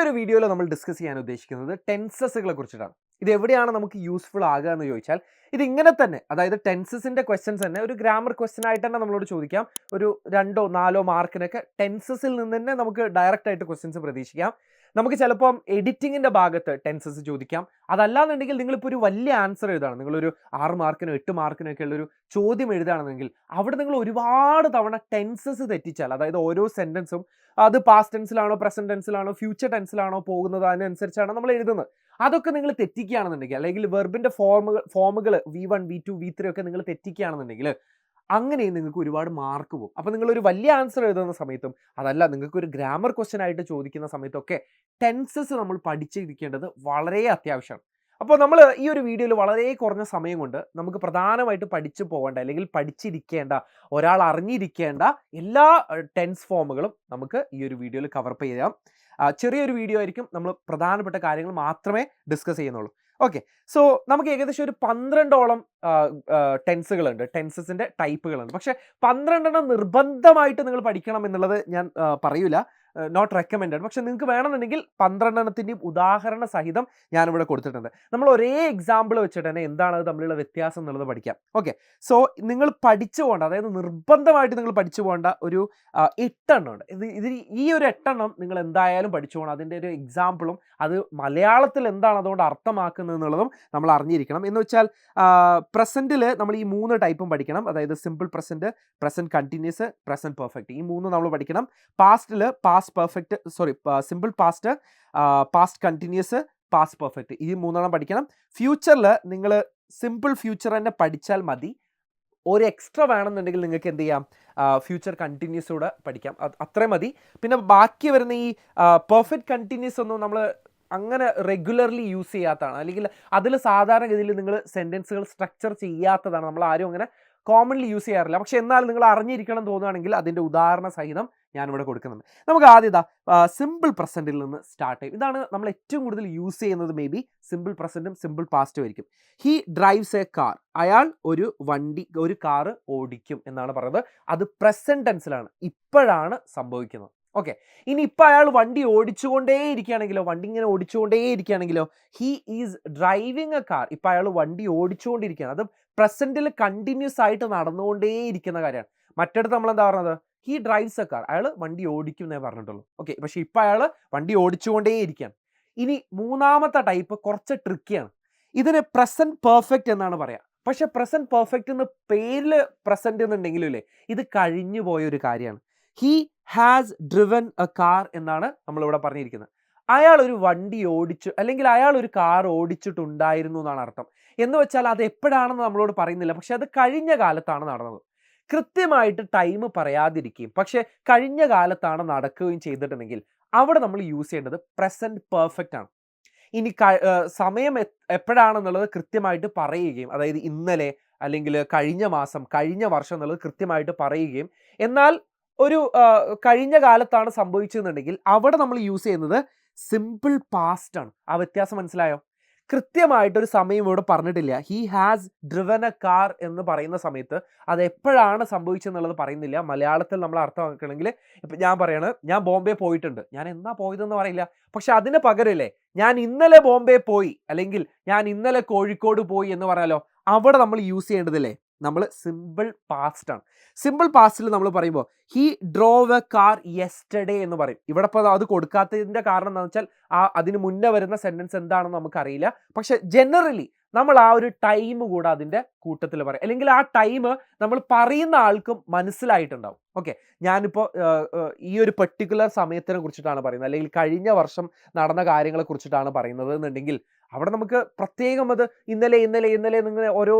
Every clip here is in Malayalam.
ഒരു വീഡിയോയിൽ നമ്മൾ ഡിസ്കസ് ചെയ്യാൻ ഉദ്ദേശിക്കുന്നത് ടെൻസസുകളെ കുറിച്ചിട്ടാണ്. ഇത് എവിടെയാണ് നമുക്ക് യൂസ്ഫുൾ ആകുക എന്ന് ചോദിച്ചാൽ ഇത് ഇങ്ങനെ തന്നെ, അതായത് ടെൻസസിന്റെ ക്വസ്റ്റ്യൻസ് തന്നെ ഒരു ഗ്രാമർ ക്വസ്റ്റ്യൻ ആയിട്ട് തന്നെ നമ്മളോട് ചോദിക്കാം. ഒരു 2-4 മാർക്കിനൊക്കെ ടെൻസസിൽ നിന്ന് തന്നെ നമുക്ക് ഡയറക്റ്റ് ആയിട്ട് ക്വസ്റ്റ്യൻസ് പ്രതീക്ഷിക്കാം. നമുക്ക് ചിലപ്പം എഡിറ്റിങ്ങിന്റെ ഭാഗത്ത് ടെൻസസ് ചോദിക്കാം. അതല്ലാന്നുണ്ടെങ്കിൽ നിങ്ങളിപ്പോൾ ഒരു വലിയ ആൻസർ എഴുതാണ്, നിങ്ങളൊരു 6 മാർക്കിനോ 8 മാർക്കിനോ ഒക്കെ ഉള്ളൊരു ചോദ്യം എഴുതുകയാണെന്നെങ്കിൽ അവിടെ നിങ്ങൾ ഒരുപാട് തവണ ടെൻസസ് തെറ്റിച്ചാൽ, അതായത് ഓരോ സെന്റൻസും അത് പാസ്റ്റ് ടെൻസിലാണോ പ്രസന്റ് ടെൻസിലാണോ ഫ്യൂച്ചർ ടെൻസിലാണോ പോകുന്നത് അതിനനുസരിച്ചാണ് നമ്മൾ എഴുതുന്നത്. അതൊക്കെ നിങ്ങൾ തെറ്റിക്കുകയാണെന്നുണ്ടെങ്കിൽ, അല്ലെങ്കിൽ വെർബിന്റെ ഫോമുകൾ V1 V2 V3 ഒക്കെ നിങ്ങൾ തെറ്റിക്കുകയാണെന്നുണ്ടെങ്കിൽ അങ്ങനെ നിങ്ങൾക്ക് ഒരുപാട് മാർക്ക് പോകും. അപ്പോൾ നിങ്ങളൊരു വലിയ ആൻസർ എഴുതുന്ന സമയത്തും അതല്ല നിങ്ങൾക്ക് ഒരു ഗ്രാമർ ക്വസ്റ്റ്യൻ ആയിട്ട് ചോദിക്കുന്ന സമയത്തൊക്കെ ടെൻസസ് നമ്മൾ പഠിച്ചിരിക്കേണ്ടത് വളരെ അത്യാവശ്യമാണ്. അപ്പോൾ നമ്മൾ ഈ ഒരു വീഡിയോയിൽ വളരെ കുറഞ്ഞ സമയം കൊണ്ട് നമുക്ക് പ്രധാനമായിട്ട് പഠിച്ചു പോകേണ്ട അല്ലെങ്കിൽ പഠിച്ചിരിക്കേണ്ട, ഒരാൾ അറിഞ്ഞിരിക്കേണ്ട എല്ലാ ടെൻസ് ഫോമുകളും നമുക്ക് ഈ ഒരു വീഡിയോയിൽ കവർ ചെയ്യാം. ചെറിയൊരു വീഡിയോ ആയിരിക്കും, നമ്മൾ പ്രധാനപ്പെട്ട കാര്യങ്ങൾ മാത്രമേ ഡിസ്കസ് ചെയ്യുന്നുള്ളൂ. ഓക്കെ, സോ നമുക്ക് ഏകദേശം ഒരു 12ഓളം ടെൻസുകളുണ്ട്, ടെൻസസിന്റെ ടൈപ്പുകളുണ്ട്. പക്ഷെ 12 നിർബന്ധമായിട്ട് നിങ്ങൾ പഠിക്കണം എന്നുള്ളത് ഞാൻ പറയൂല, നോട്ട് റെക്കമെൻഡഡ്. പക്ഷെ നിങ്ങൾക്ക് വേണമെന്നുണ്ടെങ്കിൽ 12ത്തിൻ്റെയും ഉദാഹരണ സഹിതം ഞാനിവിടെ കൊടുത്തിട്ടുണ്ട്. നമ്മൾ ഒരേ എക്സാമ്പിൾ വെച്ചിട്ട് തന്നെ എന്താണ് അത് തമ്മിലുള്ള വ്യത്യാസം എന്നുള്ളത് പഠിക്കാം. ഓക്കെ, സോ നിങ്ങൾ പഠിച്ചു പോകേണ്ട, അതായത് നിർബന്ധമായിട്ട് നിങ്ങൾ പഠിച്ചു പോകേണ്ട ഒരു 8 എണ്ണം ഉണ്ട്. ഈ ഒരു 8 എണ്ണം നിങ്ങൾ എന്തായാലും പഠിച്ചു പോകണം. അതിൻ്റെ ഒരു എക്സാമ്പിളും അത് മലയാളത്തിൽ എന്താണ് അതുകൊണ്ട് അർത്ഥമാക്കുന്നത് എന്നുള്ളതും നമ്മൾ അറിഞ്ഞിരിക്കണം. എന്ന് വെച്ചാൽ പ്രസന്റിൽ നമ്മൾ ഈ 3 ടൈപ്പും പഠിക്കണം. അതായത് simple present, present continuous, present perfect, ഈ 3 നമ്മൾ പഠിക്കണം. പാസ്റ്റിൽ past perfect, simple past, past continuous, past perfect, ഈ 3 പഠിക്കണം. ഫ്യൂച്ചറിൽ നിങ്ങൾ സിമ്പിൾ ഫ്യൂച്ചർ തന്നെ പഠിച്ചാൽ മതി. ഒരു എക്സ്ട്രാ വേണമെന്നുണ്ടെങ്കിൽ നിങ്ങൾക്ക് എന്ത് ചെയ്യാം, ഫ്യൂച്ചർ കണ്ടിന്യൂസ് കൂടെ പഠിക്കാം, അത്രയും മതി. പിന്നെ ബാക്കി വരുന്ന ഈ പെർഫെക്റ്റ് കണ്ടിന്യൂസ് ഒന്നും നമ്മൾ അങ്ങനെ റെഗുലർലി യൂസ് ചെയ്യാത്തതാണ്, അല്ലെങ്കിൽ അതിൽ സാധാരണഗതിയിൽ നിങ്ങൾ സെൻറ്റൻസുകൾ സ്ട്രക്ചർ ചെയ്യാത്തതാണ്, നമ്മൾ ആരും അങ്ങനെ കോമൺലി യൂസ് ചെയ്യാറില്ല. പക്ഷെ എന്നാൽ നിങ്ങൾ അറിഞ്ഞിരിക്കണം തോന്നുകയാണെങ്കിൽ അതിൻ്റെ ഉദാഹരണ സഹിതം ഞാനിവിടെ കൊടുക്കുന്നുണ്ട്. നമുക്ക് ആദ്യം സിമ്പിൾ പ്രസൻറ്റിൽ നിന്ന് സ്റ്റാർട്ട് ചെയ്യും. ഇതാണ് നമ്മൾ ഏറ്റവും കൂടുതൽ യൂസ് ചെയ്യുന്നത്. മേ ബി സിമ്പിൾ പ്രസൻറ്റും സിമ്പിൾ പാസ്റ്റും ആയിരിക്കും. ഹി ഡ്രൈവ്സ് എ കാർ, അയാൾ ഒരു കാറ് ഓടിക്കും എന്നാണ് പറയുന്നത്. അത് പ്രസന്റ് ടെൻസിലാണ്, ഇപ്പോഴാണ് സംഭവിക്കുന്നത്. ഓക്കെ, ഇനി ഇപ്പം അയാൾ വണ്ടി ഓടിച്ചുകൊണ്ടേയിരിക്കുകയാണെങ്കിലോ, വണ്ടി ഇങ്ങനെ ഓടിച്ചുകൊണ്ടേയിരിക്കുകയാണെങ്കിലോ, he is driving a car, ഇപ്പം അയാൾ വണ്ടി ഓടിച്ചുകൊണ്ടിരിക്കുകയാണ്. അത് പ്രസന്റിൽ കണ്ടിന്യൂസ് ആയിട്ട് നടന്നുകൊണ്ടേയിരിക്കുന്ന കാര്യമാണ്. മറ്റിടത്ത് നമ്മൾ എന്താ പറഞ്ഞത്, ഹി ഡ്രൈവ്സ് എ കാർ, അയാൾ വണ്ടി ഓടിക്കും എന്നേ പറഞ്ഞിട്ടുള്ളൂ. ഓക്കെ, പക്ഷെ ഇപ്പം അയാൾ വണ്ടി ഓടിച്ചുകൊണ്ടേയിരിക്കുകയാണ്. ഇനി മൂന്നാമത്തെ ടൈപ്പ് കുറച്ച് ട്രിക്കിയാണ്. ഇതിന് പ്രസന്റ് പെർഫെക്റ്റ് എന്നാണ് പറയാം. പക്ഷെ പ്രസന്റ് പെർഫെക്റ്റ് എന്ന് പേരിൽ പ്രസന്റ് എന്നുണ്ടെങ്കിലും ഇല്ലേ, ഇത് കഴിഞ്ഞു പോയ ഒരു കാര്യമാണ്. He has driven A car എന്നാണ് നമ്മളിവിടെ പറഞ്ഞിരിക്കുന്നത്. അയാൾ ഒരു വണ്ടി ഓടിച്ചു, അല്ലെങ്കിൽ അയാൾ ഒരു കാർ ഓടിച്ചിട്ടുണ്ടായിരുന്നു എന്നാണ് അർത്ഥം. എന്ന് വെച്ചാൽ അത് എപ്പോഴാണെന്ന് നമ്മളോട് പറയുന്നില്ല, പക്ഷെ അത് കഴിഞ്ഞ കാലത്താണ് നടന്നത്. കൃത്യമായിട്ട് ടൈം പറയാതിരിക്കുകയും പക്ഷെ കഴിഞ്ഞ കാലത്താണ് നടക്കുകയും ചെയ്തിട്ടുണ്ടെങ്കിൽ അവിടെ നമ്മൾ യൂസ് ചെയ്യേണ്ടത് പ്രസന്റ് പെർഫെക്റ്റ് ആണ്. ഇനി സമയം എപ്പോഴാണെന്നുള്ളത് കൃത്യമായിട്ട് പറയുകയും, അതായത് ഇന്നലെ അല്ലെങ്കിൽ കഴിഞ്ഞ മാസം, കഴിഞ്ഞ വർഷം എന്നുള്ളത് കൃത്യമായിട്ട് പറയുകയും, എന്നാൽ ഒരു കഴിഞ്ഞ കാലത്താണ് സംഭവിച്ചതെന്നുണ്ടെങ്കിൽ അവിടെ നമ്മൾ യൂസ് ചെയ്യുന്നത് സിമ്പിൾ പാസ്റ്റ് ആണ്. ആ വ്യത്യാസം മനസ്സിലായോ? കൃത്യമായിട്ടൊരു സമയം ഇവിടെ പറഞ്ഞിട്ടില്ല. He has driven A car എന്ന് പറയുന്ന സമയത്ത് അത് എപ്പോഴാണ് സംഭവിച്ചെന്നുള്ളത് പറയുന്നില്ല. മലയാളത്തിൽ നമ്മൾ അർത്ഥമാക്കണമെങ്കിൽ ഇപ്പം ഞാൻ പറയാണ്, ഞാൻ ബോംബെ പോയിട്ടുണ്ട്, ഞാൻ എന്നാ പോയതെന്ന് പറയില്ല. പക്ഷെ അതിന് പകരമില്ലേ, ഞാൻ ഇന്നലെ ബോംബെ പോയി, അല്ലെങ്കിൽ ഞാൻ ഇന്നലെ കോഴിക്കോട് പോയി എന്ന് പറയാലോ, അവിടെ നമ്മൾ യൂസ് ചെയ്യേണ്ടതില്ലേ, നമ്മൾ സിമ്പിൾ പാസ്റ്റ് ആണ്. സിമ്പിൾ പാസ്റ്റിൽ നമ്മൾ പറയുമ്പോൾ he drove A car yesterday എന്ന് പറയും. ഇവിടെ ഇപ്പോൾ അത് കൊടുക്കാത്തതിൻ്റെ കാരണം എന്താണെന്ന് വെച്ചാൽ അതിന് മുന്നേ വരുന്ന സെൻറ്റൻസ് എന്താണെന്ന് നമുക്കറിയില്ല. പക്ഷെ ജനറലി നമ്മൾ ആ ഒരു ടൈം കൂടെ അതിൻ്റെ കൂട്ടത്തിൽ പറയും, അല്ലെങ്കിൽ ആ ടൈം നമ്മൾ പറയുന്ന ആൾക്കും മനസ്സിലായിട്ടുണ്ടാവും. ഓക്കെ, ഞാനിപ്പോൾ ഈ ഒരു പെർട്ടിക്കുലർ സമയത്തിനെ കുറിച്ചിട്ടാണ് പറയുന്നത്, അല്ലെങ്കിൽ കഴിഞ്ഞ വർഷം നടന്ന കാര്യങ്ങളെ കുറിച്ചിട്ടാണ് പറയുന്നത് എന്നുണ്ടെങ്കിൽ അവിടെ നമുക്ക് പ്രത്യേകം അത് ഇന്നലെ ഇന്നലെ ഇന്നലെ നിങ്ങൾ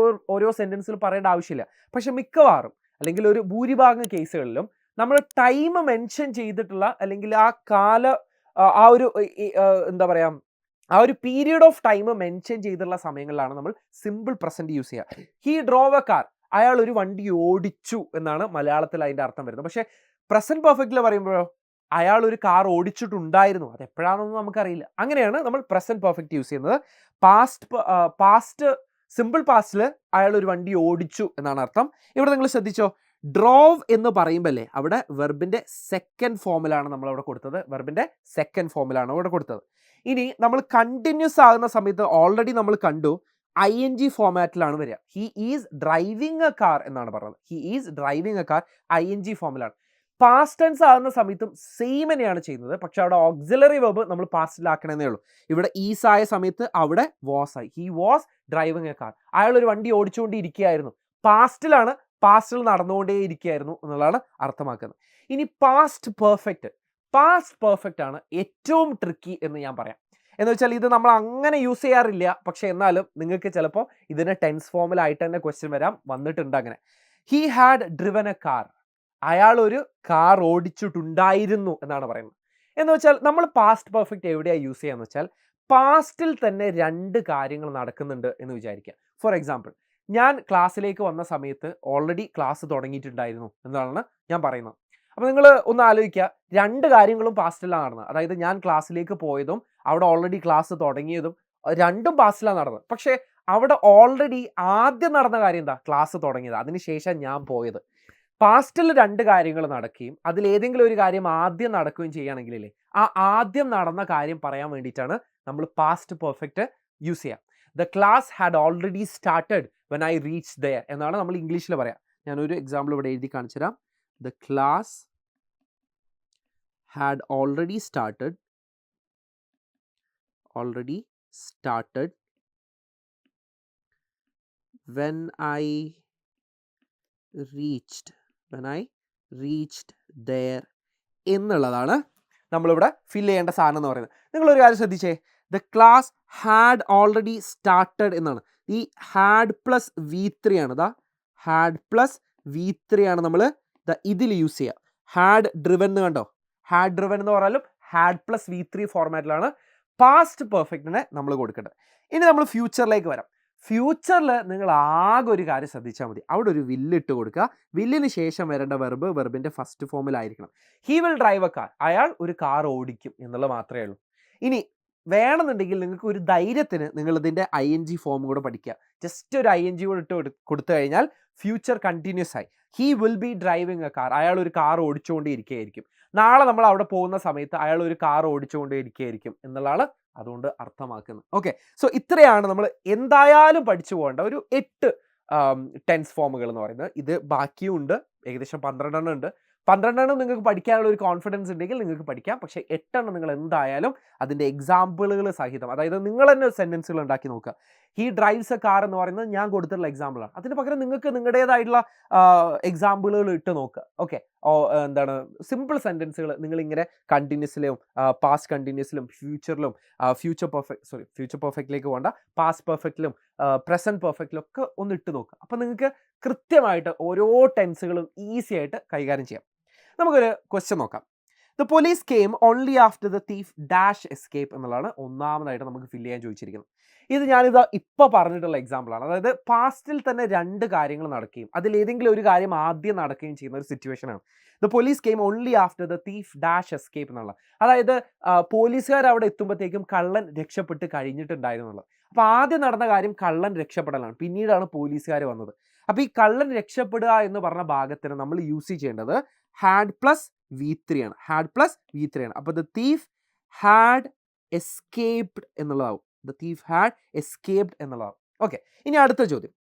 ഓരോ സെൻറ്റൻസിൽ പറയേണ്ട ആവശ്യമില്ല. പക്ഷെ മിക്കവാറും അല്ലെങ്കിൽ ഒരു ഭൂരിഭാഗം കേസുകളിലും നമ്മൾ ടൈം മെൻഷൻ ചെയ്തിട്ടുള്ള, അല്ലെങ്കിൽ ആ ഒരു എന്താ പറയുക, ആ ഒരു പീരിയഡ് ഓഫ് ടൈം മെൻഷൻ ചെയ്തിട്ടുള്ള സമയങ്ങളിലാണ് നമ്മൾ സിമ്പിൾ പ്രസന്റ് യൂസ് ചെയ്യുക. ഹി ഡ്രോവ് എ കാർ, അയാൾ ഒരു വണ്ടി ഓടിച്ചു എന്നാണ് മലയാളത്തിൽ അതിൻ്റെ അർത്ഥം വരുന്നത്. പക്ഷേ പ്രസന്റ് പെർഫെക്റ്റിൽ പറയുമ്പോഴോ അയാൾ ഒരു കാർ ഓടിച്ചിട്ടുണ്ടായിരുന്നു, അത് എപ്പോഴാണെന്ന് നമുക്കറിയില്ല. അങ്ങനെയാണ് നമ്മൾ പ്രസന്റ് പെർഫെക്റ്റ് യൂസ് ചെയ്യുന്നത്. പാസ്റ്റ് സിമ്പിൾ പാസ്റ്റിൽ അയാൾ ഒരു വണ്ടി ഓടിച്ചു എന്നാണ് അർത്ഥം. ഇവിടെ നിങ്ങൾ ശ്രദ്ധിച്ചോ, ഡ്രോവ് എന്ന് പറയുമ്പോൾ അല്ലേ അവിടെ വെർബിൻ്റെ സെക്കൻഡ് ഫോമിലാണ് നമ്മളവിടെ കൊടുത്തത്. വെർബിൻ്റെ സെക്കൻഡ് ഫോമിലാണ് അവിടെ കൊടുത്തത്. ഇനി നമ്മൾ കണ്ടിന്യൂസ് ആകുന്ന സമയത്ത് ഓൾറെഡി നമ്മൾ കണ്ടു ING ഫോമാറ്റിലാണ് വരിക. He is driving A car എന്നാണ് പറഞ്ഞത്. He is driving A car ING ഫോമിലാണ്. പാസ്റ്റ് ടെൻസ് ആകുന്ന സമയത്തും സെയിം തന്നെയാണ് ചെയ്യുന്നത്. പക്ഷെ അവിടെ ഓക്സിലറി വെർബ് നമ്മൾ പാസ്റ്റിലാക്കണമെന്നേ ഉള്ളൂ. ഇവിടെ ഈസ് ആയ സമയത്ത് അവിടെ വാസ് ആയി. He was driving A car. അയാൾ ഒരു വണ്ടി ഓടിച്ചുകൊണ്ടിരിക്കുകയായിരുന്നു. പാസ്റ്റിലാണ്, പാസ്റ്റിൽ നടന്നുകൊണ്ടേ ഇരിക്കുകയായിരുന്നു എന്നുള്ളതാണ് അർത്ഥമാക്കുന്നത്. ഇനി പാസ്റ്റ് പെർഫെക്റ്റ് ആണ് ഏറ്റവും ട്രിക്കി എന്ന് ഞാൻ പറയാം. എന്ന് വെച്ചാൽ ഇത് നമ്മൾ അങ്ങനെ യൂസ് ചെയ്യാറില്ല. പക്ഷെ എന്നാലും നിങ്ങൾക്ക് ചിലപ്പോൾ ഇതിന് ടെൻസ് ഫോമിലായിട്ട് തന്നെ ക്വസ്റ്റ്യൻ വന്നിട്ടുണ്ട് അങ്ങനെ. He had driven A car. അയാൾ ഒരു കാർ ഓടിച്ചിട്ടുണ്ടായിരുന്നു എന്നാണ് പറയുന്നത്. എന്ന് വെച്ചാൽ നമ്മൾ പാസ്റ്റ് പെർഫെക്റ്റ് എവിടെയാണ് യൂസ് ചെയ്യാന്ന് വെച്ചാൽ പാസ്റ്റിൽ തന്നെ രണ്ട് കാര്യങ്ങൾ നടക്കുന്നുണ്ട് എന്ന് വിചാരിക്കുക. ഫോർ എക്സാമ്പിൾ, ഞാൻ ക്ലാസ്സിലേക്ക് വന്ന സമയത്ത് ഓൾറെഡി ക്ലാസ് തുടങ്ങിയിട്ടുണ്ടായിരുന്നു എന്നാണ് ഞാൻ പറയുന്നത്. അപ്പോൾ നിങ്ങൾ ഒന്ന് ആലോചിക്കുക, രണ്ട് കാര്യങ്ങളും പാസ്റ്റിലാണ് നടന്നത്. അതായത് ഞാൻ ക്ലാസ്സിലേക്ക് പോയതും അവിടെ ഓൾറെഡി ക്ലാസ് തുടങ്ങിയതും രണ്ടും പാസ്റ്റിലാണ് നടന്നത്. പക്ഷേ അവിടെ ഓൾറെഡി ആദ്യം നടന്ന കാര്യം എന്താ? ക്ലാസ് തുടങ്ങിയത്. അതിനുശേഷം ഞാൻ പോയത്. പാസ്റ്റിൽ രണ്ട് കാര്യങ്ങൾ നടക്കുകയും അതിലേതെങ്കിലും ഒരു കാര്യം ആദ്യം നടക്കുകയും ചെയ്യുകയാണെങ്കിലേ ആ ആദ്യം നടന്ന കാര്യം പറയാൻ വേണ്ടിയിട്ടാണ് നമ്മൾ പാസ്റ്റ് പെർഫെക്റ്റ് യൂസ് ചെയ്യുക. The class had already started when I reach there എന്നാണ് നമ്മൾ ഇംഗ്ലീഷിൽ പറയാം. ഞാനൊരു എക്സാമ്പിൾ ഇവിടെ എഴുതി കാണിച്ചു തരാം. The class had already started when I reached there എന്നുള്ളതാണ് നമ്മളിവിടെ ഫില്ല് ചെയ്യേണ്ട സാധനം എന്ന് പറയുന്നത്. നിങ്ങളൊരു കാര്യം ശ്രദ്ധിച്ചേ, the class had already started എന്നാണ്. ഈ ഹാഡ് പ്ലസ് V3 ആണ്. ഹാഡ് പ്ലസ് V3 ആണ് നമ്മൾ ഇതിൽ യൂസ് ചെയ്യുക. ഹാഡ് ഡ്രിവൻ എന്ന് കണ്ടോ? ഹാഡ് ഡ്രിവൻ എന്ന് പറഞ്ഞാലും ഹാഡ് പ്ലസ് V3 ഫോർമാറ്റിലാണ് പാസ്റ്റ് പെർഫെക്റ്റിനെ നമ്മൾ കൊടുക്കേണ്ടത്. ഇനി നമ്മൾ ഫ്യൂച്ചറിലേക്ക് വരാം. ഫ്യൂച്ചറിൽ നിങ്ങൾ ആകെ ഒരു കാര്യം ശ്രദ്ധിച്ചാൽ മതി. അവിടെ ഒരു വില്ലിട്ട് കൊടുക്കുക. വില്ലിന് ശേഷം വരേണ്ട വെർബിൻ്റെ ഫസ്റ്റ് ഫോമിലായിരിക്കണം. He will drive a car. അയാൾ ഒരു കാർ ഓടിക്കും എന്നുള്ളത് മാത്രമേ ഉള്ളൂ. ഇനി വേണമെന്നുണ്ടെങ്കിൽ നിങ്ങൾക്ക് ഒരു ധൈര്യത്തിന് നിങ്ങളിതിൻ്റെ ING ഫോം കൂടെ പഠിക്കുക. ജസ്റ്റ് ഒരു ING കൂടെ ഇട്ട് കൊടുത്തു കഴിഞ്ഞാൽ ഫ്യൂച്ചർ കണ്ടിന്യൂസ് ആയി. He will be driving a car. അയാൾ ഒരു കാർ ഓടിച്ചുകൊണ്ടേയിരിക്കുകയായിരിക്കും. നാളെ നമ്മൾ അവിടെ പോകുന്ന സമയത്ത് അയാൾ ഒരു കാർ ഓടിച്ചുകൊണ്ടേയിരിക്കുകയായിരിക്കും എന്നുള്ളതാണ് അതുകൊണ്ട് അർത്ഥമാക്കുന്നത്. ഓക്കെ, സോ ഇത്രയാണ് നമ്മൾ എന്തായാലും പഠിച്ചു പോകേണ്ട ഒരു 8 ടെൻസ് ഫോമുകൾ എന്ന് പറയുന്നത്. ഇത് ബാക്കിയും ഉണ്ട്, ഏകദേശം 12 എണ്ണം ഉണ്ട്. 12 എണ്ണം നിങ്ങൾക്ക് പഠിക്കാനുള്ള ഒരു കോൺഫിഡൻസ് ഉണ്ടെങ്കിൽ നിങ്ങൾക്ക് പഠിക്കാം. പക്ഷേ 8 എണ്ണം നിങ്ങൾ എന്തായാലും അതിൻ്റെ എക്സാമ്പിളുകൾ സഹിതം, അതായത് നിങ്ങൾ തന്നെ സെൻറ്റൻസുകൾ ഉണ്ടാക്കി നോക്കുക. ഹി ഡ്രൈവ്സ് എ കാർ എന്ന് പറയുന്നത് ഞാൻ കൊടുത്തിട്ടുള്ള എക്സാമ്പിളാണ്. അതിന് പകരം നിങ്ങൾക്ക് നിങ്ങളുടേതായിട്ടുള്ള എക്സാമ്പിളുകൾ ഇട്ട് നോക്കുക. ഓക്കെ, എന്താണ് സിമ്പിൾ സെൻറ്റൻസുകൾ നിങ്ങളിങ്ങനെ കണ്ടിന്യൂസിലും പാസ്റ്റ് കണ്ടിന്യൂസിലും ഫ്യൂച്ചറിലും ഫ്യൂച്ചർ പെർഫെക്റ്റിലേക്ക് പോകേണ്ട, പാസ്റ്റ് പെർഫെക്റ്റിലും പ്രസൻറ്റ് പെർഫെക്റ്റിലും ഒക്കെ ഒന്ന് ഇട്ട് നോക്കുക. അപ്പോൾ നിങ്ങൾക്ക് കൃത്യമായിട്ട് ഓരോ ടെൻസുകളും ഈസി ആയിട്ട് കൈകാര്യം ചെയ്യാം. നമുക്കൊരു ക്വസ്റ്റ്യൻ നോക്കാം. The police came only after the thief dash escape എന്നുള്ളതാണ് ഒന്നാമതായിട്ട് നമുക്ക് ഫില്ല് ചെയ്യാൻ ചോദിച്ചിരിക്കുന്നത്. ഇത് ഞാനിത് ഇപ്പോൾ പറഞ്ഞിട്ടുള്ള എക്സാമ്പിളാണ്. അതായത് പാസ്റ്റിൽ തന്നെ രണ്ട് കാര്യങ്ങൾ നടക്കുകയും അതിലേതെങ്കിലും ഒരു കാര്യം ആദ്യം നടക്കുകയും ചെയ്യുന്ന ഒരു സിറ്റുവേഷനാണ്. The police came only after the thief dash escape എന്നുള്ള. അതായത് പോലീസുകാർ അവിടെ എത്തുമ്പോഴത്തേക്കും കള്ളൻ രക്ഷപ്പെട്ട് കഴിഞ്ഞിട്ടുണ്ടായിരുന്നുള്ളത്. അപ്പോൾ ആദ്യം നടന്ന കാര്യം കള്ളൻ രക്ഷപ്പെടലാണ്, പിന്നീടാണ് പോലീസുകാർ വന്നത്. അപ്പോൾ ഈ കള്ളൻ രക്ഷപ്പെടുക എന്ന് പറഞ്ഞ ഭാഗത്തിന് നമ്മൾ യൂസ് ചെയ്യേണ്ടത് ഹാഡ് പ്ലസ് V3 ആണ്. ഹാഡ് പ്ലസ് V3 ആണ്. അപ്പോൾ ദ തീഫ് ഹാഡ് എസ്കേപ്ഡ് എന്നുള്ളതാവും. ദ തീഫ് ഹാഡ് എസ്കേപ്ഡ് എന്നുള്ളതാവും. ഓക്കെ, ഇനി അടുത്ത ചോദ്യം.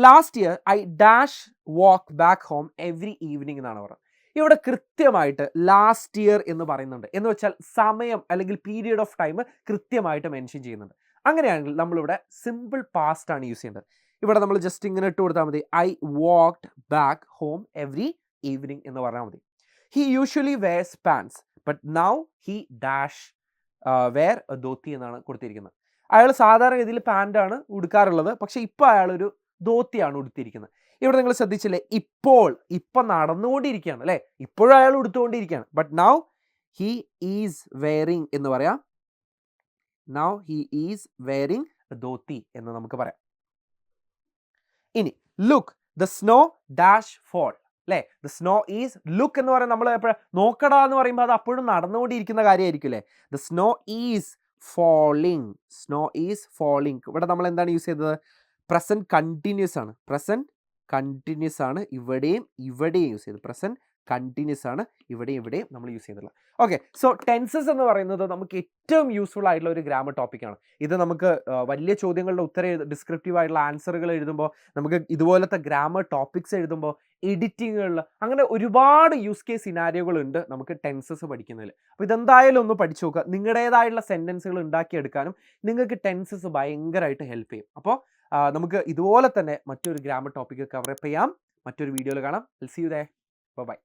Last year I dash walk back home every evening എന്നാണ് പറയുന്നത്. ഇവിടെ കൃത്യമായിട്ട് ലാസ്റ്റ് ഇയർ എന്ന് പറയുന്നുണ്ട്. എന്ന് വെച്ചാൽ സമയം അല്ലെങ്കിൽ പീരിയഡ് ഓഫ് ടൈം കൃത്യമായിട്ട് മെൻഷൻ ചെയ്യുന്നുണ്ട്. അങ്ങനെയാണെങ്കിൽ നമ്മളിവിടെ സിമ്പിൾ പാസ്റ്റ് ആണ് യൂസ് ചെയ്യേണ്ടത്. ഇവിടെ നമ്മൾ ജസ്റ്റ് ഇങ്ങനെ ഇട്ട് കൊടുത്താൽ മതി. I walked back home every evening എന്ന് പറഞ്ഞാൽ മതി. He usually wears pants but now he dash wear dhoti എന്നാണ് കൊടുത്തിരിക്കുന്നത്. അയാൾ സാധാരണ രീതിയിൽ പാൻ്റാണ് ഉടുക്കാറുള്ളത്, പക്ഷേ ഇപ്പോൾ അയാളൊരു ധോത്തിയാണ് ഉടുത്തിരിക്കുന്നത്. ഇവിടെ നിങ്ങൾ ശ്രദ്ധിച്ചില്ലേ, ഇപ്പം നടന്നുകൊണ്ടിരിക്കുകയാണ് അല്ലേ, ഇപ്പോഴും അയാൾ ഉടുത്തുകൊണ്ടിരിക്കുകയാണ്. But now he is wearing എന്ന് പറയാം. Now he is wearing dhoti എന്ന് നമുക്ക് പറയാം. ഇനി look the snow dash fall അല്ലേ. ദ സ്നോ ഈസ് ലുക്ക് എന്ന് പറയുന്നത് നമ്മൾ എപ്പോഴും നോക്കടാ എന്ന് പറയുമ്പോൾ അത് അപ്പോഴും നടന്നുകൊണ്ടിരിക്കുന്ന കാര്യമായിരിക്കും അല്ലേ. The snow is falling. Snow is falling. ഇവിടെ നമ്മൾ എന്താണ് യൂസ് ചെയ്തത്? പ്രസൻറ്റ് കണ്ടിന്യൂസ് ആണ്. പ്രസൻറ്റ് കണ്ടിന്യൂസ് ആണ്, ഇവിടെയും യൂസ് ചെയ്തു. പ്രസൻറ്റ് കണ്ടിന്യൂസ് ആണ്, ഇവിടെയും നമ്മൾ യൂസ് ചെയ്തിട്ടുള്ളത്. ഓക്കെ, സോ ടെൻസസ് എന്ന് പറയുന്നത് നമുക്ക് ഏറ്റവും യൂസ്ഫുൾ ആയിട്ടുള്ള ഒരു ഗ്രാമർ ടോപ്പിക്കാണ്. ഇത് നമുക്ക് വലിയ ചോദ്യങ്ങളുടെ ഡിസ്ക്രിപ്റ്റീവ് ആയിട്ടുള്ള ആൻസറുകൾ എഴുതുമ്പോൾ, നമുക്ക് ഇതുപോലത്തെ ഗ്രാമർ ടോപ്പിക്സ് എഴുതുമ്പോൾ, എഡിറ്റിങ്ങുകളിൽ, അങ്ങനെ ഒരുപാട് യൂസ് കേസ് സിനാരിയോകൾ ഉണ്ട് നമുക്ക് ടെൻസസ് പഠിക്കുന്നതിൽ. അപ്പോൾ ഇതെന്തായാലും ഒന്ന് പഠിച്ചു നോക്കുക. നിങ്ങളുടേതായിട്ടുള്ള സെൻറ്റൻസുകൾ ഉണ്ടാക്കിയെടുക്കാനും നിങ്ങൾക്ക് ടെൻസസ് ഭയങ്കരമായിട്ട് ഹെൽപ്പ് ചെയ്യും. അപ്പോൾ നമുക്ക് ഇതുപോലെ തന്നെ മറ്റൊരു ഗ്രാമർ ടോപ്പിക്ക് കവർ അപ്പ് ചെയ്യാം. മറ്റൊരു വീഡിയോയിൽ കാണാം. Will see you there. By.